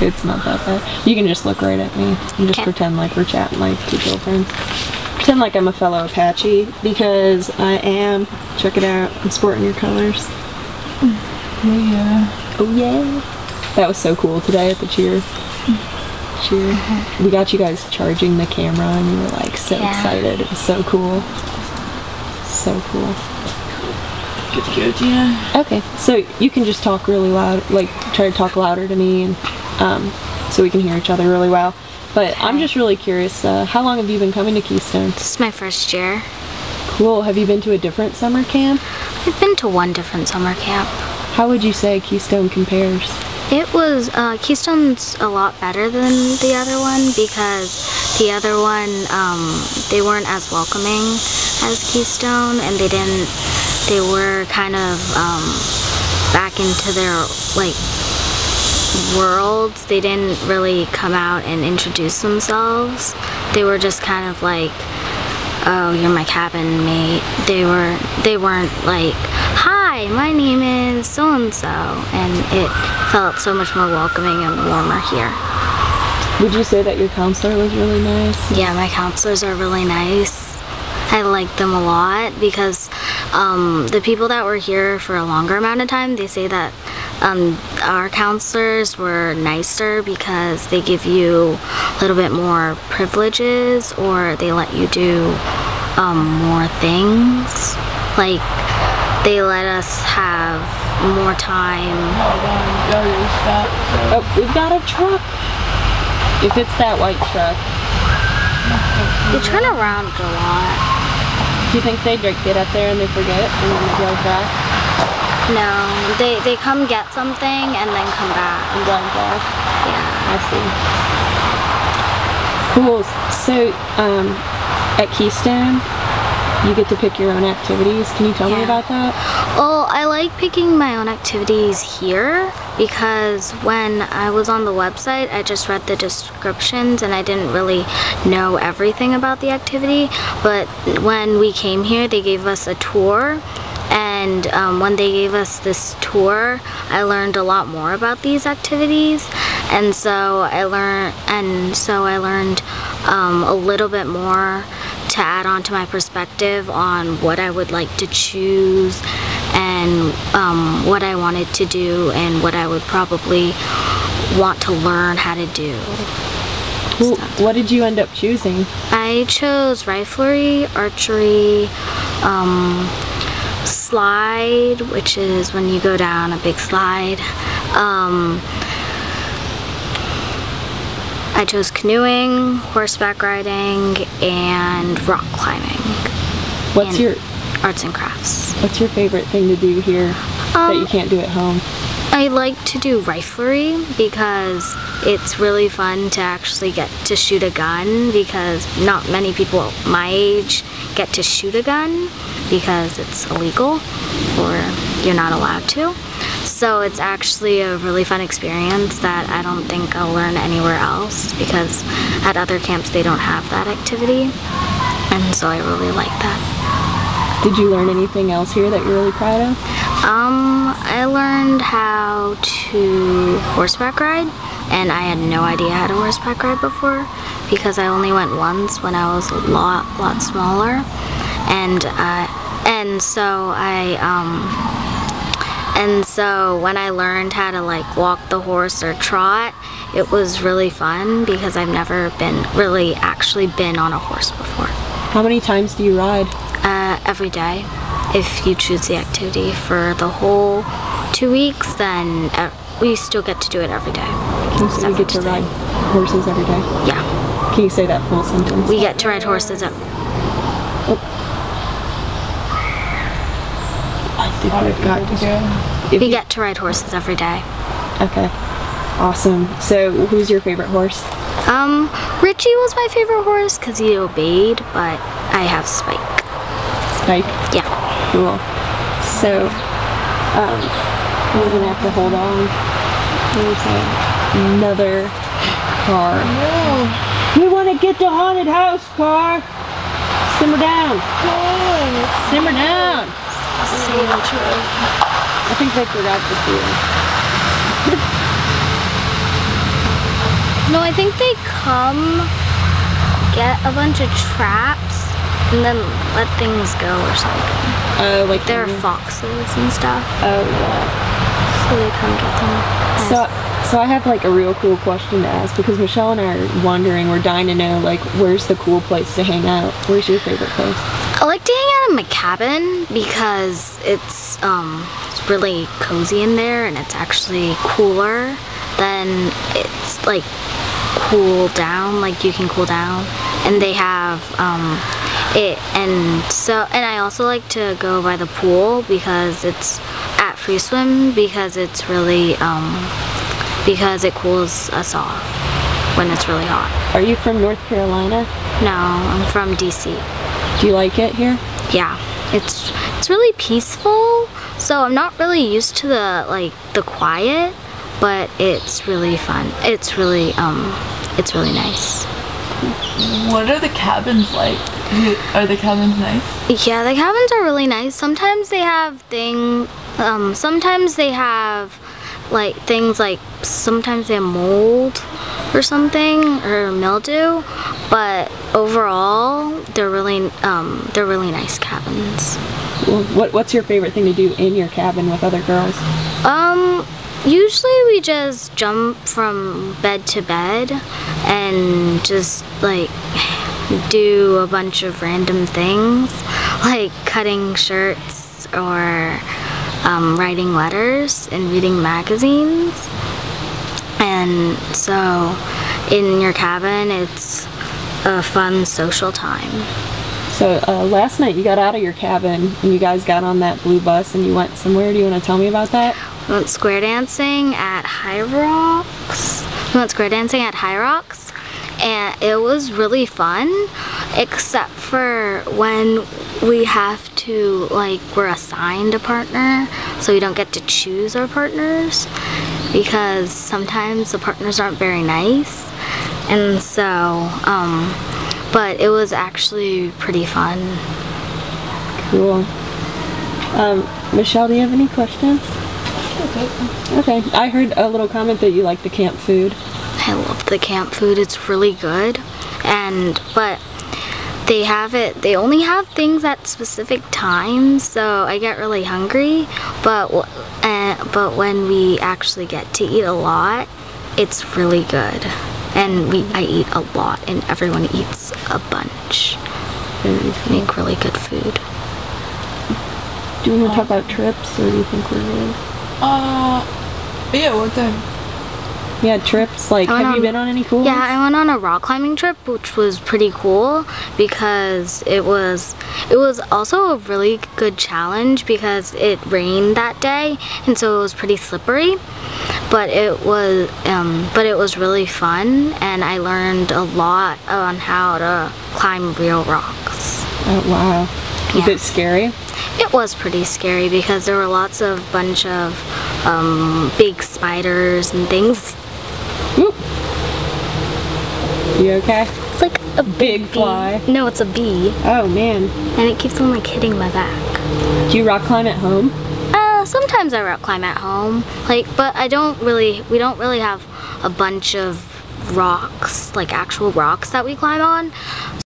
It's not that bad. You can just look right at me and just pretend like we're chatting like two girlfriends. Pretend like I'm a fellow Apache, because I am. Check it out. I'm sporting your colors. Oh yeah. Oh yeah. That was so cool today at the cheer. We got you guys charging the camera and you were like so excited. It was so cool. So cool. Good, yeah. Okay, so you can just talk really loud, like try to talk louder to me, and so we can hear each other really well. But I'm just really curious, how long have you been coming to Keystone? This is my first year. Cool. Have you been to a different summer camp? I've been to one different summer camp. How would you say Keystone compares? It was, Keystone's a lot better than the other one, because the other one, they weren't as welcoming as Keystone, and they were kind of back into their, like, worlds. They didn't really come out and introduce themselves. They were just kind of like, oh, you're my cabin mate. They weren't like, hi, my name is so-and-so, and it felt so much more welcoming and warmer here. Would you say that your counselor was really nice? Yeah, my counselors are really nice. I like them a lot, because the people that were here for a longer amount of time, they say that our counselors were nicer because they give you a little bit more privileges, or they let you do more things. Like, they let us have more time. Oh, we've got a truck. If it's that white truck. They turn around a lot. Do you think they get up there and they forget and then they go back? No, they come get something and then come back. And drive back? Yeah. I see. Cool. So, at Keystone, you get to pick your own activities. Can you tell me about that? Well, I like picking my own activities here, because when I was on the website, I just read the descriptions and I didn't really know everything about the activity. But when we came here, they gave us a tour. And when they gave us this tour, I learned a lot more about these activities, and so I learned a little bit more to add on to my perspective on what I would like to choose, and what I wanted to do, and what I would probably want to learn how to do. Well, what did you end up choosing? I chose riflery, archery, slide, which is when you go down a big slide. I chose canoeing, horseback riding, and rock climbing. What's your arts and crafts? What's your favorite thing to do here that you can't do at home? I like to do riflery because it's really fun to actually get to shoot a gun, because not many people my age get to shoot a gun because it's illegal or you're not allowed to. So it's actually a really fun experience that I don't think I'll learn anywhere else, because at other camps they don't have that activity, and so I really like that. Did you learn anything else here that you're really proud of? I learned how to horseback ride, and I had no idea how to horseback ride before, because I only went once when I was a lot smaller, and so when I learned how to like walk the horse or trot, it was really fun, because I've never actually been on a horse before. How many times do you ride? Every day. If you choose the activity for the whole 2 weeks, then we still get to do it every day. So you get to ride horses every day? Yeah. Can you say that full sentence? We get to ride horses I think we've got to go. We get to ride horses every day. Okay. Awesome. So who's your favorite horse? Richie was my favorite horse because he obeyed, but I have Spike. Spike? Yeah. Cool. So, we're gonna have to hold on. There's another car. No. We want to get the haunted house, car. Simmer down. Simmer down. I think they forgot to see it. No, I think they come, get a bunch of traps, and then let things go or something. Oh, like There are foxes and stuff, Oh, yeah. so they come get them. So I have like a real cool question to ask because Michelle and I are wondering, we're dying to know, like, where's the cool place to hang out? Where's your favorite place? I like to hang out in my cabin because it's really cozy in there and it's actually cooler than it's like cool down, like you can cool down, and they have and I also like to go by the pool because it's at Free Swim because it's really because it cools us off when it's really hot. Are you from North Carolina? No, I'm from DC. Do you like it here? Yeah, it's really peaceful. So I'm not really used to the quiet, but it's really fun. It's really nice. What are the cabins like? Are the cabins nice? Yeah, the cabins are really nice. Sometimes they have sometimes they have like things like sometimes they have mold or something or mildew, but overall they're really nice cabins. What's your favorite thing to do in your cabin with other girls? Usually we just jump from bed to bed and just like do a bunch of random things like cutting shirts or writing letters and reading magazines. And so in your cabin it's a fun social time. So last night you got out of your cabin and you guys got on that blue bus and you went somewhere. Do you want to tell me about that? We went square dancing at High Rocks. And it was really fun, except for when we have to, like, we're assigned a partner, so we don't get to choose our partners because sometimes the partners aren't very nice. And so, but it was actually pretty fun. Cool. Michelle, do you have any questions? Okay. I heard a little comment that you like the camp food. I love the camp food. It's really good. But they only have things at specific times, so I get really hungry. But when we actually get to eat a lot, it's really good. And I eat a lot, and everyone eats a bunch. They make really good food. Do you want to talk about trips, or do you think we're good? Yeah, what time? Yeah, trips. Like, have you been on any cool Yeah, ones? I went on a rock climbing trip, which was pretty cool because it was also a really good challenge because it rained that day, and so it was pretty slippery. But it was really fun, and I learned a lot on how to climb real rocks. Oh, wow. Was Yeah. it scary? It was pretty scary because there were bunch of big spiders and things. Oop. You okay? It's like a Big bee. fly. No, it's a bee, Oh, man. and it keeps on like hitting my back. Do you rock climb at home? Sometimes I rock climb at home, but we don't really have a bunch of rocks, like actual rocks that we climb on.